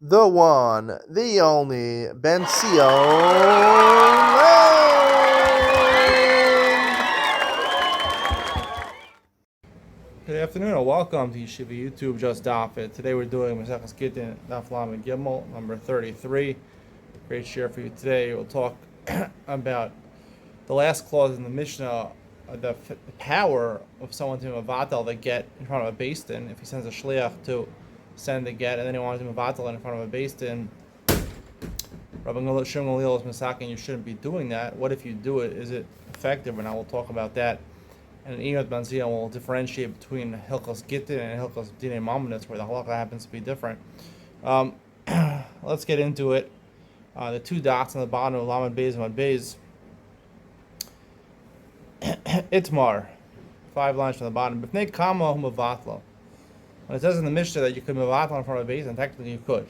the one, the only, Ben Good afternoon and welcome to Yeshiva YouTube Just Dafit. Today we're doing Maseches Gittin Daf Lamed Gimel number 33. Great share for you today. We'll talk about the last clause in the Mishnah, the power of someone to mavatal the get in front of a beis din. If he sends a shliach to send the get and then he wants to mavatal in front of a beis din, Rabbi Shimon Gamliel is masakin, you shouldn't be doing that. What if you do it? Is it effective? And I will talk about that. And Iyot Banzia will differentiate between Hilchos Gittin and Hilchos Dinei Mamonis, where the halacha happens to be different. Let's get into it. The two dots on the bottom of Lamed Beis and Mad Beis. Itmar, 5 lines from the bottom. B'fnei kama hu mevatlo. When it says in the Mishnah that you could mevatlo in front of a beis, and technically you could.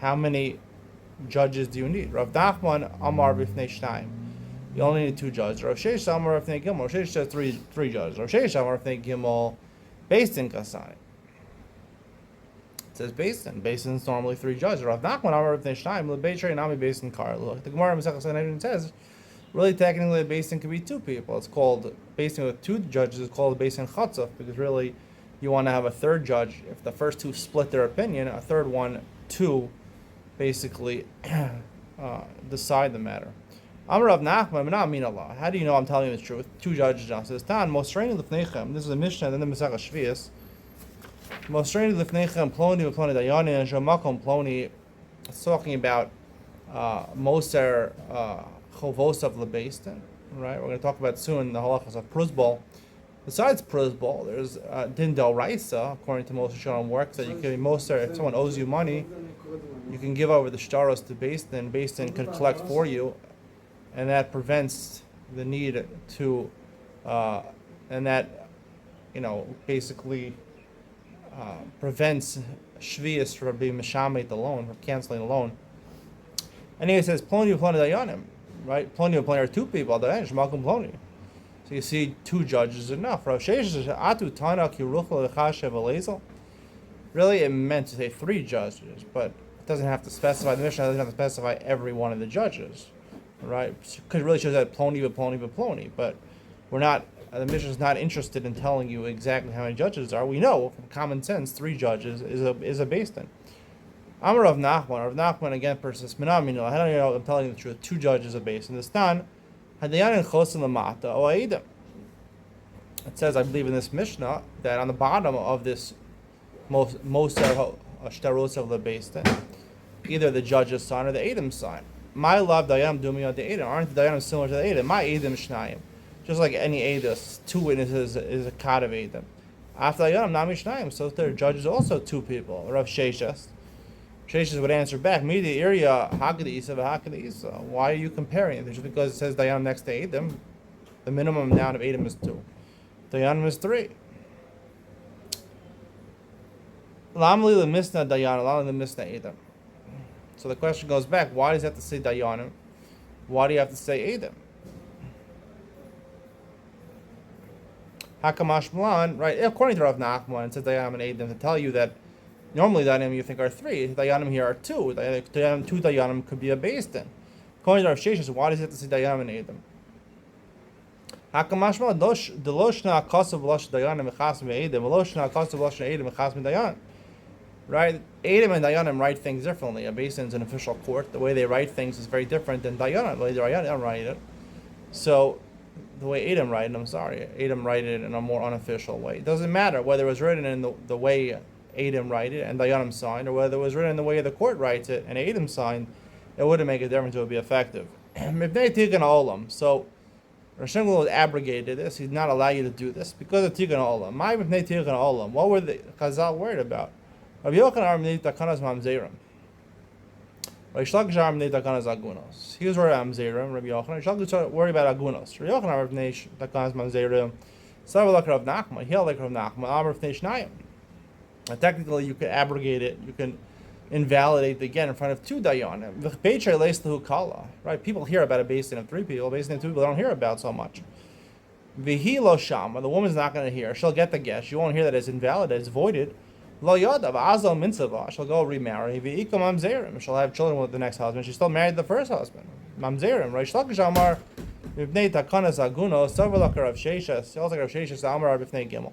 How many judges do you need? Rav Nachman Amar b'fnei shnayim. You only need 2 judges. Rav Sheish Amar b'fnei Gimel. Rav Sheish says three judges. Rav Sheish Amar b'fnei Gimel. Beis din kasani. It says beis din. Beis din is normally 3 judges. Rav Nachman Amar b'fnei shnayim. L'beitrei nami beis din kar. Look, the Gemara Maseches Sanhedrin says, really, technically, a beis din could be 2 people. It's called beis din with 2 judges. It's called a beis din chatzaf, because really, you want to have a 3rd judge. If the first 2 split their opinion, a 3rd one, 2, basically decide the matter. Amar Rav Nachman, not mean Allah. How do you know I'm telling you the truth? 2 judges now. Says Tan Mosreinu Lefnechem. This is a Mishnah, and then the Maseches Shvius. Mosreinu Lefnechem Ploni Ploni Dayani and Shamakom Ploni. It's talking about Moser Chovos of Lebeis din. Right? We're going to talk about soon the halachas of Pruzbal. Besides Pruzbal, there's Din Del Raisa, according to Moshe Shalom works, that you can Moser, if someone owes you money, you can give over the shtaros to beis din. Beis din can collect for you, and that prevents the need to, and that, basically prevents shvius from being mishamet the loan, from canceling the loan. And he says, Ploni Ploni Dayanim, right? Ploni Ploni are 2 people, Dayanim, Shemakum Ploni. So you see 2 judges is enough. Rav Sheish says, Atu Tana Kiruchel Lechashev Elezel. Really, it meant to say 3 judges, but it doesn't have to specify, the Mishnah doesn't have to specify every one of the judges. Right, because it really shows that Ploni, but we're not. The Mishnah is not interested in telling you exactly how many judges are. We know from common sense 3 judges is a beis din. Amar Rav Nachman. Rav Nachman again persists. Minamino. How do you know I'm telling you the truth? 2 judges a beis din. This tan hadayan chosin lamata o aidim. It says, I believe in this Mishnah, that on the bottom of this moser shtaros of the beis din, either the judge's sign or the aidim sign. My love Dayam Dumi on the Edom. Aren't the Dayanim similar to the Edom? My Edom Shnayim. Just like any Edus, 2 witnesses is a kat of Edom. After Dayanim, Nami Shnayim. So their judges also 2 people. Rav Sheshas. Sheshas would answer back, me the area Hakad Isa Hakad Isa. Why are you comparing it? Just because it says Dayanim next to Edom, the minimum amount of Edom is 2. Dayanim is 3. Lamli the Misna Dayanim, Lamli the Misna Edom. So the question goes back, why does it have to say Dayanim? Why do you have to say Edom? Hakamash Milan, right? According to Rav Nachman, it says Dayanim and Edom to tell you that normally Dayanim you think are 3. Dayanim here are 2. 2 Dayanim could be a beis din. According to Rav Sheshas, why does it have to say Dayanim and Edom? Hakamash Milan, Deloshna Akasav Losh Dayanim Echas Me Edom, Deloshna Akasav Losh Edom Echas Me Dayanim. Right? Edom and Dayanim write things differently. A beis din is an official court. The way they write things is very different than Dayanim. The way Dayanim write it. So, the way Edom write it, Edom write it in a more unofficial way. It doesn't matter whether it was written in the way Edom write it and Dayanim signed, or whether it was written in the way the court writes it and Edom signed, it wouldn't make a difference. It would be effective. So, Rosh Hashanah abrogated this. He did not allow you to do this because of Tikkun Olam. My Mipnei Tikkun Olam. What were the Chazal worried about? Rabbi Yochanan Armnei Takanas Mamzerim. Rabbi Shlakish Armnei Takanas Agunos. He was worried about Mamzerim. Rabbi Yochanan. Shlakish was worried about Agunos. Rabbi Yochanan Armnei Takanas Mamzerim. Savar like Rav Nachman. He held like Rav Nachman. Amar B'nei Shnayim. Technically, you could abrogate it. You can invalidate it again in front of 2 dayanim. V'chbeitrei leis lehu kala. Right? People hear about a beis din of 3 people. A beis din of 2 people they don't hear about so much. V'hi lo shama. The woman's not going to hear. She'll get the guess. You won't hear that it's invalid. It's voided. Lo yada v'azal mitzvah. She'll go remarry. V'ika mamzerim. She'll have children with the next husband. She's still married to the first husband. Mamzerim. Reish Lakish Amar. B'nei takanas aguno. Savalakar Rav Sheshes. Also Rav Sheshes Amar b'nei Gimel.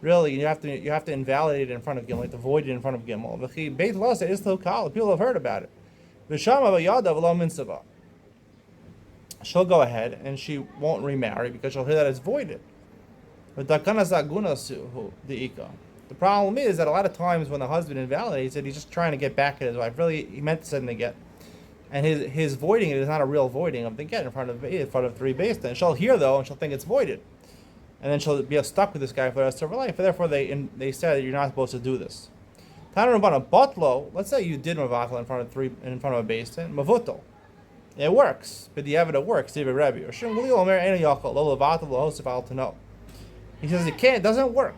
Really, you have to invalidate it in front of Gimel. You have to void it in front of Gimel. V'chi beit lasa is kal. People have heard about it. V'shama v'yada v'lo mitzvah. She'll go ahead and she won't remarry because she'll hear that it's voided. But takanas aguno the ika. The problem is that a lot of times when the husband invalidates it, he's just trying to get back at his wife. Really, he meant to send the get, and his voiding it is not a real voiding of the get in front of three beis din. She'll hear though, and she'll think it's voided, and then she'll be stuck with this guy for the rest of her life. And therefore, they said that you're not supposed to do this. Tana Rabbana Botlo. Let's say you did mavatal in front of a beis din. Mavutal. It works, but the evidence works. He says it can't. It doesn't work.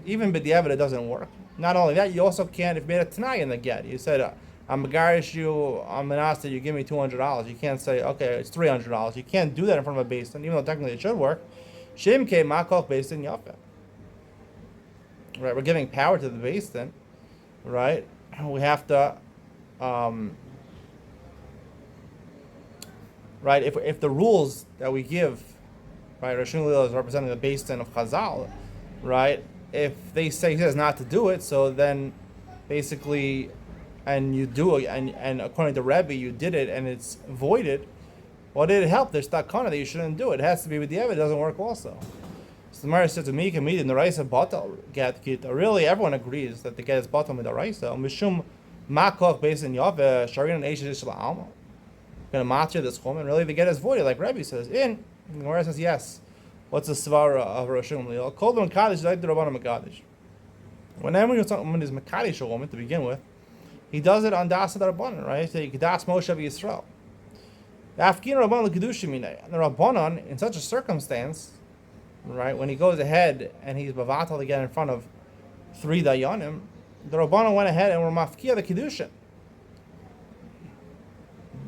Even b'diavad it doesn't work. Not only that, you also can't, if you made a tanai in the get. You said, I'm megarish you, I'm an asked that you give me $200. You can't say, okay, it's $300. You can't do that in front of a beis din, even though technically it should work. Shem ke makok beis din yafe. Right, we're giving power to the beis din, right? We have to, right, if the rules that we give, right, Rishon Lila is representing the beis din of Chazal, right? If they say he says not to do it, so then basically, and you do it, and according to Rebbe, you did it, and it's voided, well, did it help? There's takana that you shouldn't do it. It has to be with the Eved. It doesn't work also. So the Gemara says to me, in the Raisa batal get kita. Really, everyone agrees that the get is batal with the Raisa. Mishum makok beis din yave sharin and eishes shel alma. Going to matcha this woman. Really, the get is voided, like Rebbe says. The Gemara says yes. What's the svara of Rosh Hashanah? Called them Mekadesh like the Rabbanim Mekadesh. Whenever you're talking about this Mekadesh woman to begin with, he does it on Das Rabbanan, right? So you Das Moshe Yisrael. The Afkin Rabbanan Kedushim Minay. And the Rabbanan, in such a circumstance, right, when he goes ahead and he's Bavatal again in front of three Dayanim, the Rabbanan went ahead and were Mafkia the Kedushin.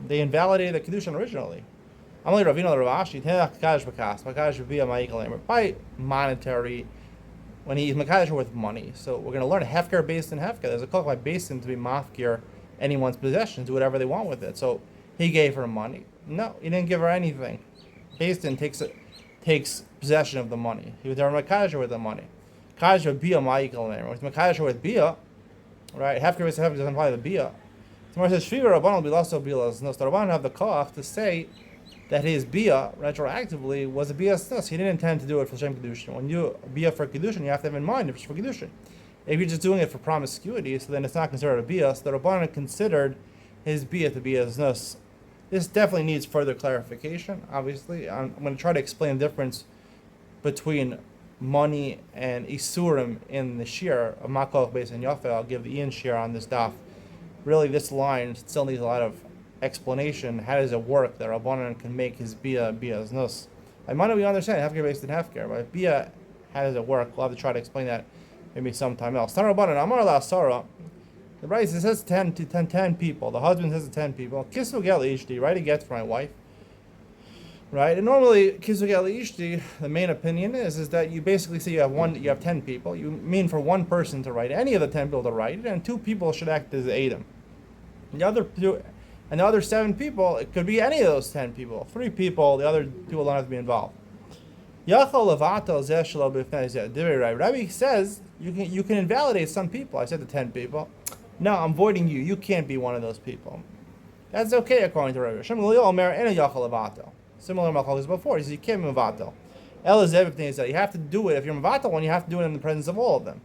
They invalidated the Kedushin originally. By monetary, when he's makadosh with money. So we're going to learn hefker based in hefker. There's a call by based in to be mafkir anyone's possessions, do whatever they want with it. So he gave her money. No, he didn't give her anything. Based in takes possession of the money. He was there makadosh with the money. Makadosh with bia ma'ikal name. With makadosh with bia, right? Hefker based in hefker doesn't apply to bia. So it says shviva rabbanon bilaso bilas. No, so the rabbanon have the koach to say that his bia retroactively was a bia snus. He didn't intend to do it for Shem Kedushin. When you bia for Kedushin, you have to have in mind if it's for Kedushin. If you're just doing it for promiscuity, so then it's not considered a bia. So the Rabbanan considered his bia to be a snus. This definitely needs further clarification. Obviously, I'm going to try to explain the difference between money and isurim in the shir of Makol Beis and Yafeh. I'll give the Ian shir on this daf. Really, this line still needs a lot of explanation. How does it work that Rabbanan can make his bia znus? I might not be understand hefker based in hefker, but bia, how does it work? We'll have to try to explain that maybe sometime else. Tan Rabbanan Amar la Sarah. The right says 10 people. The husband says to 10 people. Kisu gel ishti, right? He gets for my wife, right? And normally kisu gel ishti, the main opinion is that you basically say you have 10 people. You mean for one person to write, any of the 10 people to write it, and 2 people should act as Adam. And the other 7 people, it could be any of those 10 people. 3 people, the other people don't have to be involved. Rabbi says you can invalidate some people. I said the 10 people. No, I'm voiding you. You can't be one of those people. That's okay according to Rabbi. Similar machlokes before. He says you can't be mavatal. You have to do it. If you're mavatal one, you have to do it in the presence of all of them.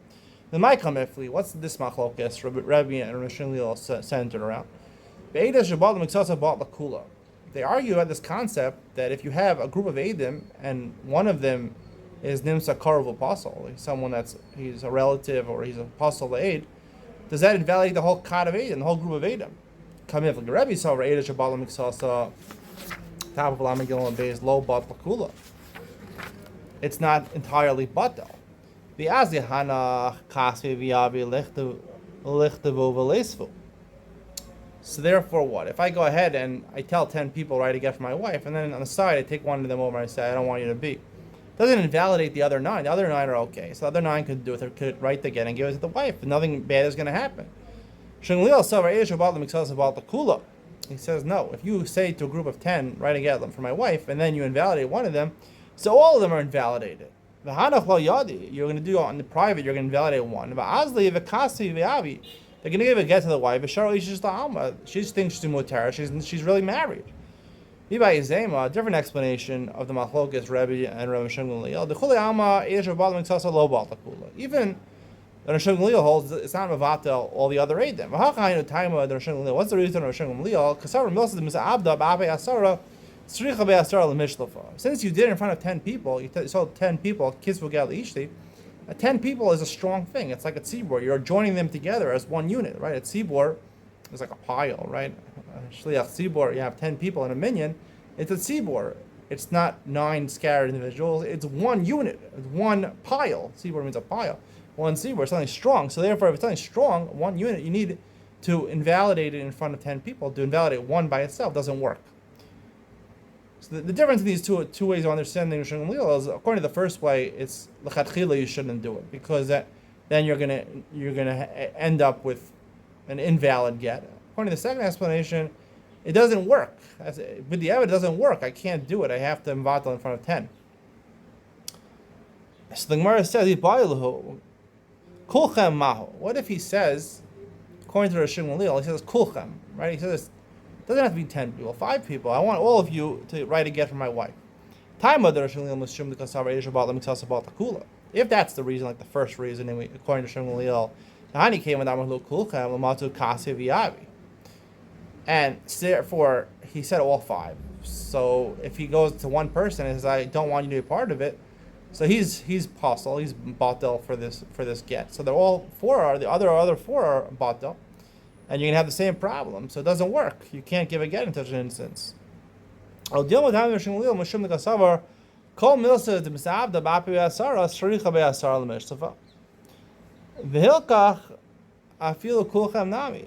Then my kamefli. What's this machlokes Rabbi and Rishon centered around? They argue at this concept that if you have a group of Eidim and one of them is Nimsa Karov Apostle, like someone he's a relative or he's an apostle to Eid, does that invalidate the whole Kad of Eidim, the whole group of Eidim? Come if like Rebbe saw Eid Shabbat Miksasa, top of Lamagil and Beis, low Bat Lakula. It's not entirely Batal. The Azihana Kasvi Viavi Lichtevu Velesfu. So therefore what? If I go ahead and I tell 10 people, right, to get for my wife, and then on the side I take one of them over and I say, I don't want you to be. doesn't invalidate the other 9. The other 9 are okay. So the other 9 could write the get and give it to the wife. And nothing bad is going to happen. He says, no, if you say to a group of 10, write a get for my wife, and then you invalidate one of them, so all of them are invalidated. You're going to do it in the private, you're going to invalidate one. They're going to give a get to the wife. She thinks she's mutar. She's really married. A different explanation of the Machlokes Rebbe and Rebbe Shimon Gamliel. Even the Rosh Gamliel holds it's not mevatel all the other eidim. What's the reason Rosh Gamliel? Since you did it in front of 10 people, you told 10 people, kisvu gal ishti. 10 people is a strong thing. It's like a tzibor. You're joining them together as one unit, right? A tzibor is like a pile, right? Shliach tzibor, you have 10 people in a minyan. It's a tzibor. It's not 9 scattered individuals. It's one unit. It's one pile. Tzibor means a pile. One tzibor, something strong. So therefore, if it's something strong, one unit, you need to invalidate it in front of 10 people. To invalidate one by itself doesn't work. So the difference in these two ways of understanding Rosh Gamliel is, according to the first way, it's l'chatchila you shouldn't do it, because then you're gonna end up with an invalid get. According to the second explanation, it doesn't work. With the evidence, it doesn't work. I can't do it. I have to invatal in front of 10. So the Gemara says, Kulchem mahu. What if he says, according to Rosh Gamliel, he says Kulchem, right? He says, it doesn't have to be 10 people, 5 people. I want all of you to write a get for my wife. If that's the reason, like the first reason, according to Rosh Gamliel, and therefore he said all 5. So if he goes to one person and says, I don't want you to be a part of it, so he's pasul, he's batel for this get. So they're all 4 the other 4 are batel, and you're gonna have the same problem. So it doesn't work. You can't give a get in such an instance. I'll deal with Rosh Gamliel mishum l'kasavar kol milsa de misabda b'api be'asara shricha be'asara l'mishtafa v'hilkach afilu kulchem nami.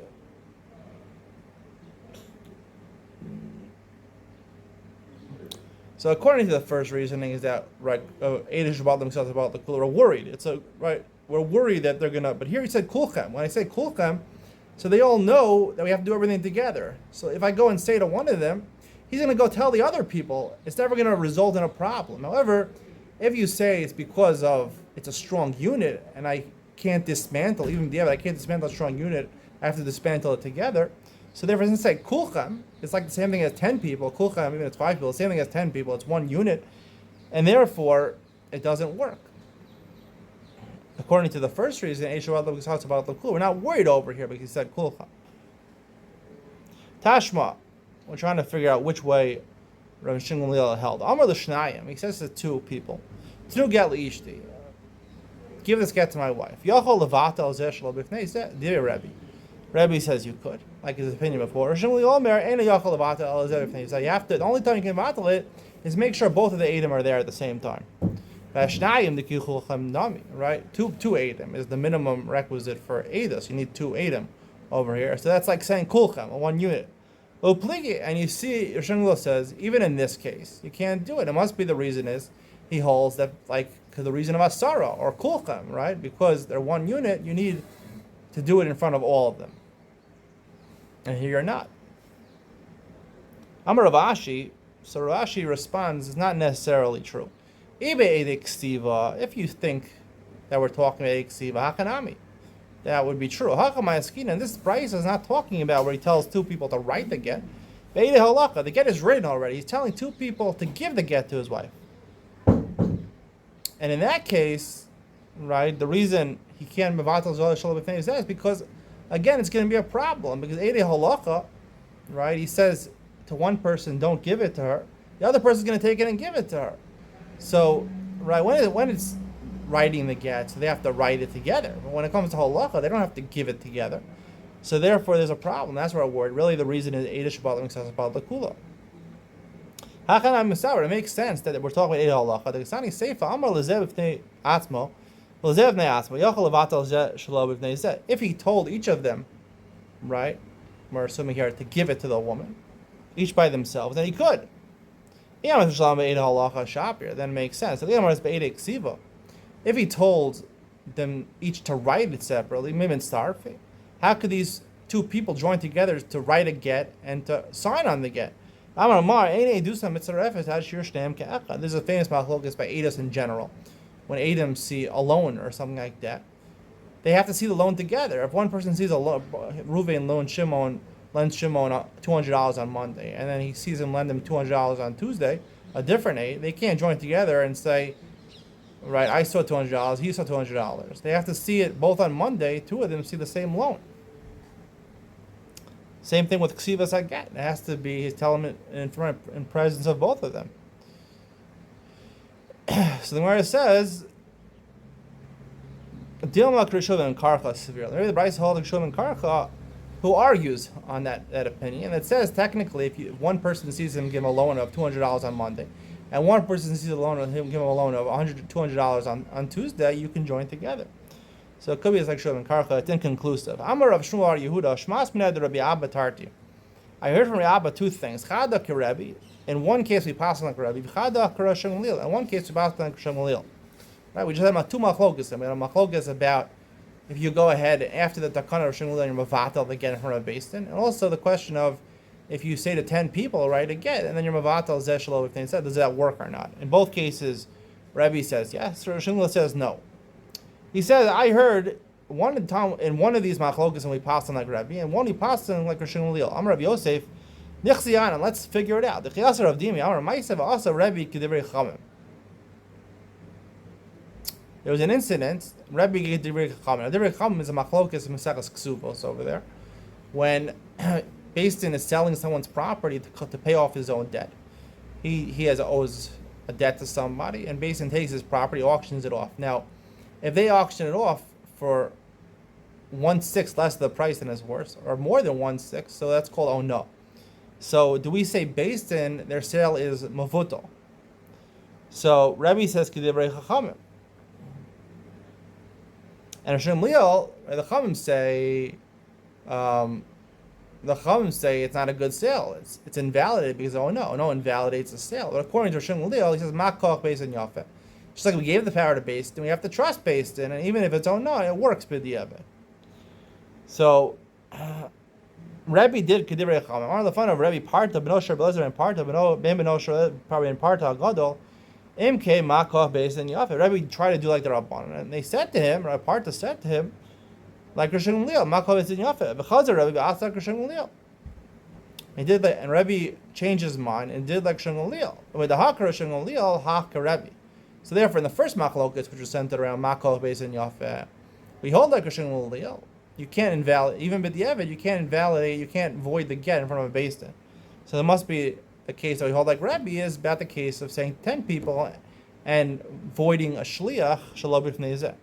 So according to the first reasoning is that right, Eidish about themselves about the kula are worried. We're worried that they're gonna. But here he said kulchem. When I say kulchem, so they all know that we have to do everything together. So if I go and say to one of them, he's gonna go tell the other people. It's never gonna result in a problem. However, if you say it's because it's a strong unit and I can't dismantle even the other, I can't dismantle a strong unit. I have to dismantle it together. So therefore, since say kulchem, it's like the same thing as 10 people. Kulchem, even if it's 5 people, the same thing as 10 people. It's one unit, and therefore it doesn't work. According to the first reason, we're not worried over here because he said kulchem. Tashma, we're trying to figure out which way Rav Shimon Gamliel held. Amar l'shnayim, he says to 2 people, "Tnu get liishti, give this get to my wife. Yachol levatel zeh shelo b'fnei zeh, dear Rebbe." Rebbe says you could, like his opinion before. So you have to. The only time you can vatal it is make sure both of the Edom are there at the same time. Right? 2 Edom is the minimum requisite for Edom. So you need 2 Edom over here. So that's like saying kulchem, one unit. And you see, Rosh Gamliel says even in this case you can't do it. It must be the reason is he holds that like the reason of asara or kulchem, right? Because they're one unit, you need to do it in front of all of them. And here you're not. Amar Rav Ashi, so Rav Ashi responds, it's not necessarily true. If you think that we're talking about Eiksiva, Hakanami, that would be true. And this Bryce is not talking about where he tells 2 people to write the get. The get is written already. He's telling 2 people to give the get to his wife. And in that case, right, the reason he can't mevatel zola shalom b'fnei zeh is because, again, it's going to be a problem because Eidei Halacha, right? He says to one person, "Don't give it to her." The other person is going to take it and give it to her. So, right when it's writing the get, so they have to write it together. But when it comes to Halacha, they don't have to give it together. So therefore, there's a problem. That's where we're worried. Really, the reason is Eidish Shabbat L'Miksas Shabbat L'Kula. It makes sense that we're talking about Eidei Halacha. The Ksani Seifa Amar L'Zeh B'Fnei Atzmo. If he told each of them, right, we're assuming here, to give it to the woman, each by themselves, then he could. Yeah, then it makes sense. If he told them each to write it separately, maybe in Starfi, how could these two people join together to write a get and to sign on the get? There's a famous machlokes by Eidos in general. When Adam see a loan or something like that, they have to see the loan together. If one person sees a loan, Ruvain lends Shimon $200 on Monday, and then he sees him lend him $200 on Tuesday, a different aid, they can't join together and say, right, I saw $200, he saw $200. They have to see it both on Monday, two of them see the same loan. Same thing with Ksivas Haget. It has to be his telling in presence of both of them. So the Gemara says, Dilma Krishov and Karcha severely. Maybe the Bryce holds Krishov and Karcha, who argues on that opinion. It says technically, if one person sees him give him a loan of $200 on Monday, and one person sees a loan of him give him a loan of $200 on Tuesday, you can join together. So it could be like Shmuel and Karcha. It's inconclusive. Amar of Shmuel Yehuda Shmas Minad Rabbi Abba Tarti. I heard from Rabbi Abba two things. Chada Kerebi. In one case we pass on like Rabbi. Chada Kerashim Lil. In one case we pass on like Kerashim Lil. Right? We just had about two machlokes. We had a machlokes about if you go ahead after the takana of Kerashim Lil and you're mavatal they get in front of a basin, and also the question of if you say to 10 people, right, again, and then you're mavatal zeshalo if they said, does that work or not? In both cases, Rabbi says yes. Kerashim Lil says no. He says, I heard one time in one of these machlokas and we passed on like Rabbi, and one he passed on like Rishon Lil. Amar Rabbi Yosef, Nichsiyanan, let's figure it out. The Chiyasar of Dimi, Amar Maisev, also Rabbi Kedivrei Chamim. There was an incident, Rabbi Kedivrei Chamim. Kedivrei Chamim is a machlokas in Mesechus Ksubos over there, when Basin is selling someone's property to pay off his own debt. He owes a debt to somebody, and Basin takes his property, auctions it off. Now, if they auction it off for 1/6 less of the price than it's worth, or more than 1/6, so that's called oh no. So do we say based in their sale is mavutal? So Rabbi says Kedivrei Chachamim, and Hashem Liel, the Chachamim say it's not a good sale. It's invalidated because oh no invalidates the sale. But according to Hashem Liel, he says Makoch based in Yafeh. Just like we gave the power to Beis Din, we have to trust Beis Din, and even if it's oh no, it works b'diavad. So Rebbe did Kedivrei Chachamim. On the fun of Rebbe Parta B'Nosher B'Lezer and Parta B'Nosher probably in Parta Gadol Imke Makoch Beis Din Yafeh. Rebbe tried to do like the Rabbanan, and they said to him, Rabbi Parta said to him, like Rishon Lil, Makoch Beis Din Yafeh. Because Rebbe asked Rishon Lil. He did that, and Rebbe changed his mind and did like Rishon Lil. With the Hakar Rishon Lil, Hakar Rebbe. So therefore, in the first machlokas, which was centered around Makoch Beis Din Yafeh, we hold like Rishon Lil. You can't invalidate, even b'diavad, you can't invalidate, you can't void the get in front of a Beis Din. So there must be the case that we hold like Rebbe is about the case of saying 10 people and voiding a shliach shelo b'fnei zeh.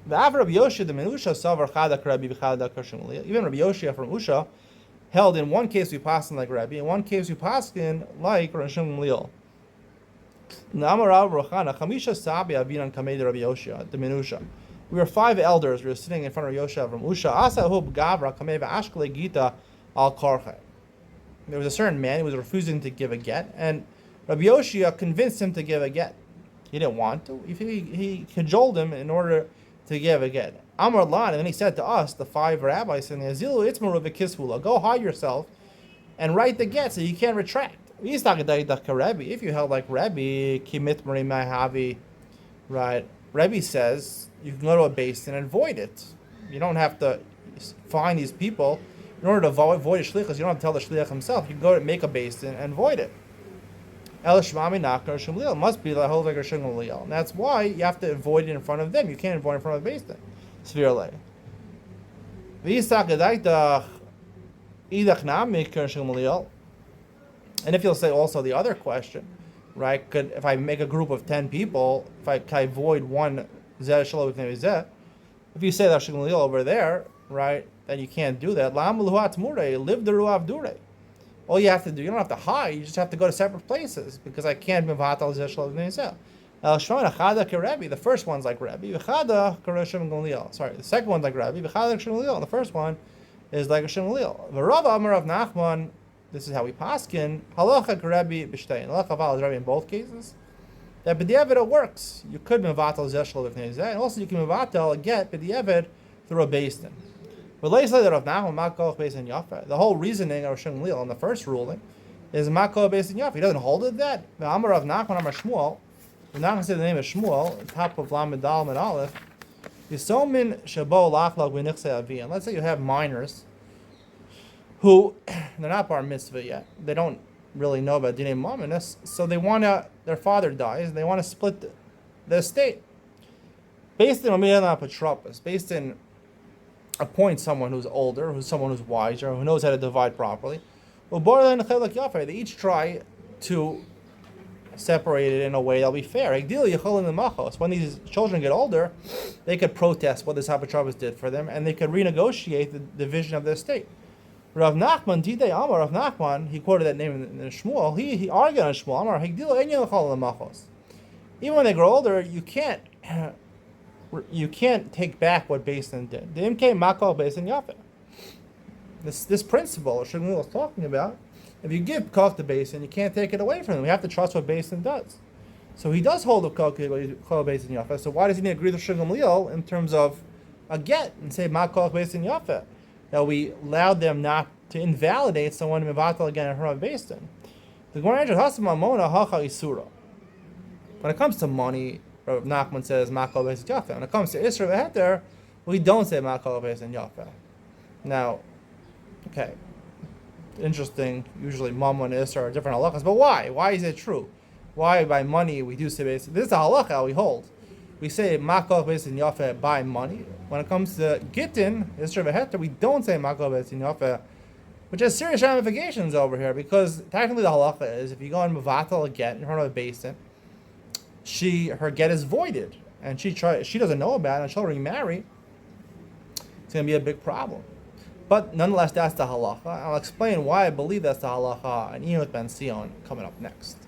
The Av Rabbi Yoshia the Menusha savar chadak Rebbe v'chadak Rishon Lil. Even Rabbi Yoshia from Usha held in one case we pass in like Rebbe, in one case we pass in like Rishon Lil. We were 5 elders. We were sitting in front of Yosha from Usha. There was a certain man who was refusing to give a get, and Rabbi Yoshia convinced him to give a get. He didn't want to. He cajoled him in order to give a get. Amar Lan, and then he said to us, the 5 rabbis, go hide yourself and write the get so you can't retract. If you held like Rebbe, Kimit Mahavi, right? Rebbe says you can go to a basin and void it. You don't have to find these people in order to void a shlichus. You don't have to tell the shliach himself. You can go to make a basin and void it. El Shmami Nakar Shemliel must be the whole like Shemliel. And that's why you have to avoid it in front of them. You can't avoid it in front of a basin. Severely. And if you'll say also the other question, right? If I make a group of 10 people, can I void one zeh shelo b'fnei zeh? If you say that Shemliel over there, right, then you can't do that. Lam luhat murei, live the ruav durei. All you have to do, you don't have to hide, you just have to go to separate places, because I can't mivat al zeh shelo b'fnei zeh. El shmona chada kerebi. The first one's like Rebbe. V'chada kereshim Gamliel. Sorry, the second one's like Rebbe. V'chada kereshim Gamliel. The first one is like a Shemuel. V'Rav Amar of Nachman, this is how we paskin, halacha Rebbe b'shtein. Halacha follows Rebbe in both cases. That b'diavad it works. You could mevatel zeshel b'fnei zeh, and also you can mevatel a get b'diavad through a beis din. But let's say that Rav Nachman makol beis din yafa. The whole reasoning of Shemuel in the first ruling is makol beis din yafa. He doesn't hold it that. The Amar of Nachman Amar Shmuel. Rav Nachman said the name of Shmuel, top of Lamed Dal and Aleph. Yisomin shabo lachlag v'nichsei avi. And let's say you have minors who they're not bar mitzvah yet. They don't really know about dinei mamonos, so they want to. Their father dies. They want to split the estate. Based in Omiyana Patropos, based in appoint someone who's older, who's someone who's wiser, who knows how to divide properly. They each try to separate it in a way that'll be fair. When these children get older, they could protest what this Apotropos did for them, and they could renegotiate the division of the estate. Rav Nachman, Didei Amar, Rav Nachman, he quoted that name in Shmuel. He argued on Shmuel. Amar, even when they grow older, you can't take back what Beis Din did. The MK Makal Beis Din Yafe. This principle Shmuel was talking about. If you give Koch to Beis Din, you can't take it away from them. We have to trust what Beis Din does. So he does hold the Koch Beis Din Yafe. So why does he agree with Shmuel in terms of a get and say Makal Beis Din Yafe? That we allowed them not to invalidate someone mevatel again in her Beis Din. The Gemara answers Hasam Amona Hacha Isura. When it comes to money, Rav Nachman says Makal Beis Din Yafe. When it comes to Isra v'Heter, we don't say Makal Beis Din Yafe. Now, okay, interesting. Usually, Mammon and Isra are different halachas, but why? Why is it true? Why by money we do say Beis Din? This is a halacha we hold. We say Makal Beis Din Yafe by money. When it comes to Gittin, Isra v'Heter, we don't say Makal Beis Din Yafe, which has serious ramifications over here, because technically the halacha is if you go and mevatel a get in front of a Beis Din, her get is voided, and she doesn't know about it, and she'll remarry. It's going to be a big problem. But nonetheless, that's the halacha. I'll explain why I believe that's the halacha and Iyot Ben Sion coming up next.